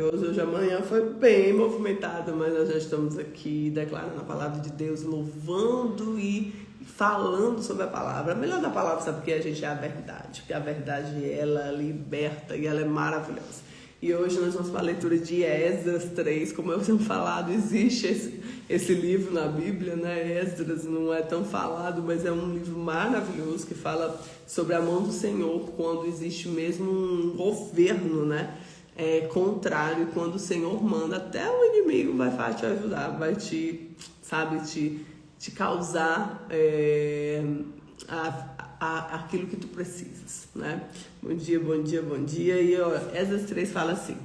maravilhoso. Hoje a manhã foi bem movimentada, mas nós já estamos aqui declarando a palavra de Deus, louvando e falando sobre a palavra. A melhor da palavra, sabe, porque a gente é a verdade, porque a verdade ela liberta e ela é maravilhosa. E hoje nós vamos para a leitura de Esdras 3, como eu tenho falado, existe esse livro na Bíblia, né? Esdras não é tão falado, mas é um livro maravilhoso que fala sobre a mão do Senhor quando existe mesmo um governo, né? Contrário, quando o Senhor manda, até o inimigo vai te ajudar, vai te causar aquilo que tu precisas, né? Bom dia, bom dia, bom dia. E ó, Esdras 3 fala assim: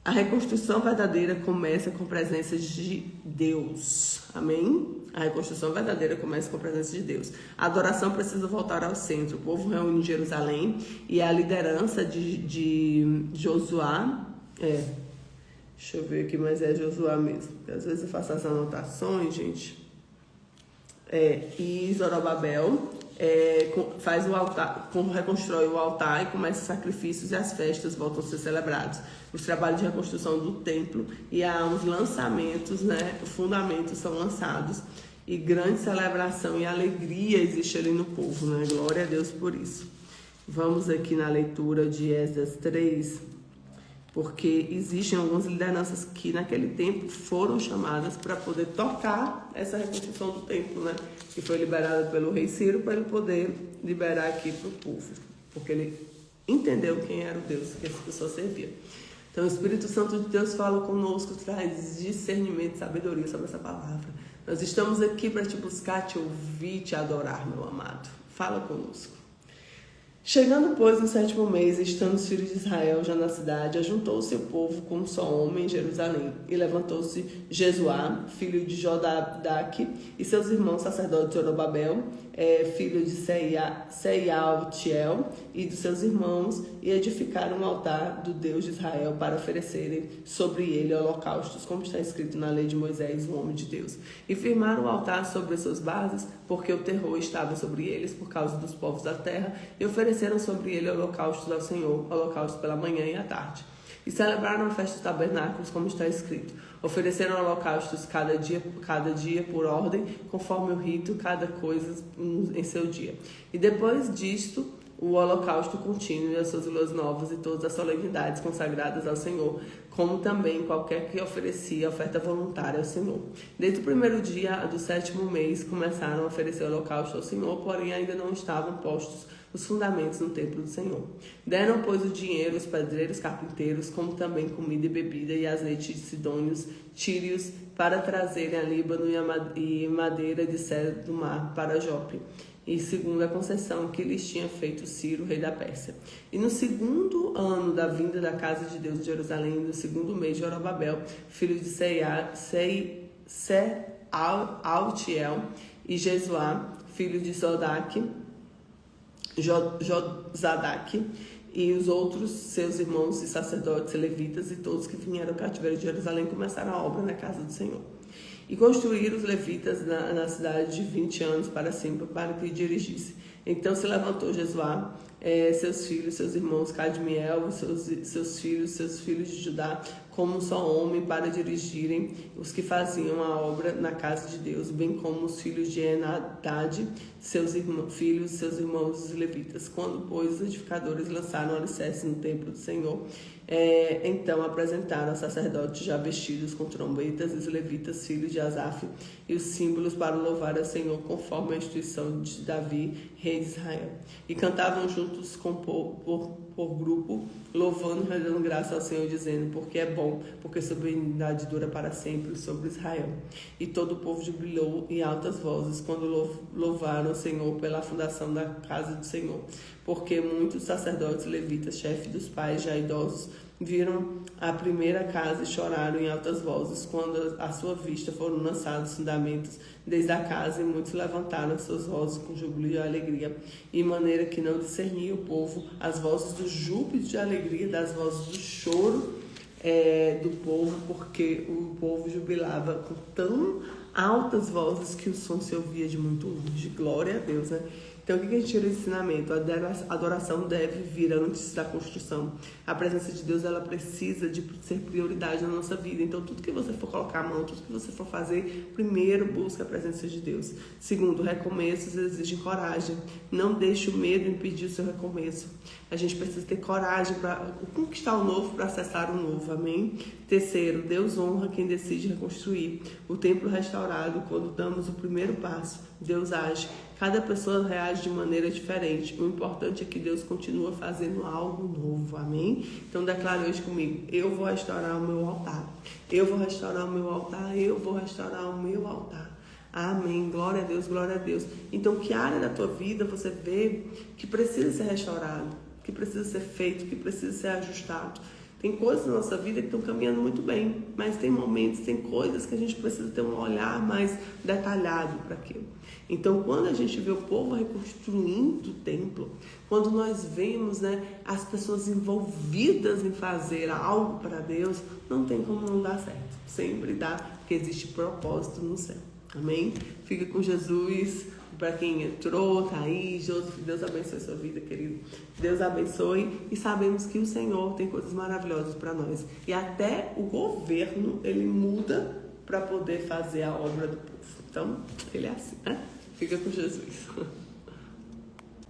a reconstrução verdadeira começa com a presença de Deus. Amém? A reconstrução verdadeira começa com a presença de Deus. A adoração precisa voltar ao centro. O povo reúne em Jerusalém e a liderança de Josué. Deixa eu ver aqui, mas é Josué mesmo. Porque às vezes eu faço as anotações, gente. E Zorobabel faz o altar, reconstrói o altar e começa os sacrifícios e as festas voltam a ser celebrados. Os trabalhos de reconstrução do templo e há uns lançamentos, né? Os fundamentos são lançados e grande celebração e alegria existe ali no povo, né? Glória a Deus por isso. Vamos aqui na leitura de Esdras 3, porque existem algumas lideranças que naquele tempo foram chamadas para poder tocar essa reconstrução do templo, né? Que foi liberada pelo rei Ciro para ele poder liberar aqui para o povo, porque ele entendeu quem era o Deus que essa pessoa servia. Então o Espírito Santo de Deus fala conosco, traz discernimento e sabedoria sobre essa palavra. Nós estamos aqui para te buscar, te ouvir, te adorar, meu amado. Fala conosco. Chegando, pois, no 7º mês, estando os filhos de Israel já na cidade, ajuntou-se o povo com um só homem em Jerusalém. E levantou-se Jesuá, filho de Jodadaque, e seus irmãos sacerdotes Zorobabel, filho de Sealtiel, e dos seus irmãos, e edificaram um altar do Deus de Israel para oferecerem sobre ele holocaustos, como está escrito na lei de Moisés, o homem de Deus. E firmaram o altar sobre as suas bases, porque o terror estava sobre eles por causa dos povos da terra, e ofereceram sobre ele holocaustos ao Senhor, holocaustos pela manhã e à tarde. E celebraram a festa dos tabernáculos, como está escrito. Ofereceram holocaustos cada dia por ordem, conforme o rito, cada coisa em seu dia. E depois disto, o holocausto contínuo e as suas luas novas e todas as solenidades consagradas ao Senhor, como também qualquer que oferecia oferta voluntária ao Senhor. Desde o primeiro dia do 7º mês começaram a oferecer holocausto ao Senhor, porém ainda não estavam postos os fundamentos no templo do Senhor. Deram, pois, o dinheiro os pedreiros carpinteiros, como também comida e bebida e azeite de sidônios, tírios, para trazerem a Líbano e madeira de cedro do mar para Jope, e segundo a concessão que lhes tinha feito Ciro, rei da Pérsia. E no 2º ano da vinda da casa de Deus de Jerusalém, no 2º mês de Zorobabel, filho de Sealtiel, e Jesuá, filho de Josadaque, e os outros seus irmãos e sacerdotes e levitas, e todos que vieram ao cativeiro de Jerusalém, começaram a obra na casa do Senhor. E construíram os levitas na cidade de 20 anos para cima, para que dirigisse. Então se levantou Jesuá, seus filhos, seus irmãos, Cadmiel, seus filhos de Judá, como um só homem, para dirigirem os que faziam a obra na casa de Deus, bem como os filhos de Enadad, seus irmãos os levitas. Quando, pois, os edificadores lançaram o alicerce no templo do Senhor, então apresentaram os sacerdotes já vestidos com trombetas, os levitas, filhos de Asaf, e os símbolos para louvar ao Senhor, conforme a instituição de Davi, rei de Israel. E cantavam juntos por grupo, louvando e rendendo graça ao Senhor, dizendo: porque é bom, porque sua benignidade dura para sempre sobre Israel. E todo o povo jubilou em altas vozes quando louvaram o Senhor pela fundação da casa do Senhor, porque muitos sacerdotes levitas, chefes dos pais já idosos, viram a primeira casa e choraram em altas vozes quando à sua vista foram lançados fundamentos desde a casa, e muitos levantaram suas vozes com júbilo e alegria, de maneira que não discernia o povo as vozes do júbilo e de alegria das vozes do choro do povo, porque o povo jubilava com tão altas vozes que o som se ouvia de muito longe. Glória a Deus, né? Então, o que a gente tira de ensinamento? A adoração deve vir antes da construção. A presença de Deus, ela precisa de ser prioridade na nossa vida. Então, tudo que você for colocar a mão, tudo que você for fazer, primeiro busca a presença de Deus. Segundo, recomeços exigem coragem. Não deixe o medo impedir o seu recomeço. A gente precisa ter coragem para conquistar o novo, para acessar o novo. Amém? Terceiro, Deus honra quem decide reconstruir. O templo restaurado, quando damos o primeiro passo, Deus age. Cada pessoa reage de maneira diferente. O importante é que Deus continua fazendo algo novo. Amém? Então declare hoje comigo: eu vou restaurar o meu altar. Eu vou restaurar o meu altar. Eu vou restaurar o meu altar. Amém. Glória a Deus, glória a Deus. Então, que área da tua vida você vê que precisa ser restaurado, que precisa ser feito, que precisa ser ajustado? Tem coisas na nossa vida que estão caminhando muito bem, mas tem momentos, tem coisas que a gente precisa ter um olhar mais detalhado para aquilo. Então, quando a gente vê o povo reconstruindo o templo, quando nós vemos, as pessoas envolvidas em fazer algo para Deus, não tem como não dar certo. Sempre dá, porque existe propósito no céu. Amém? Fica com Jesus. Para quem entrou, tá aí, Joseph, Deus abençoe sua vida, querido. Deus abençoe, e sabemos que o Senhor tem coisas maravilhosas para nós. E até o governo, ele muda para poder fazer a obra do povo. Então, ele é assim, né? Fica com Jesus.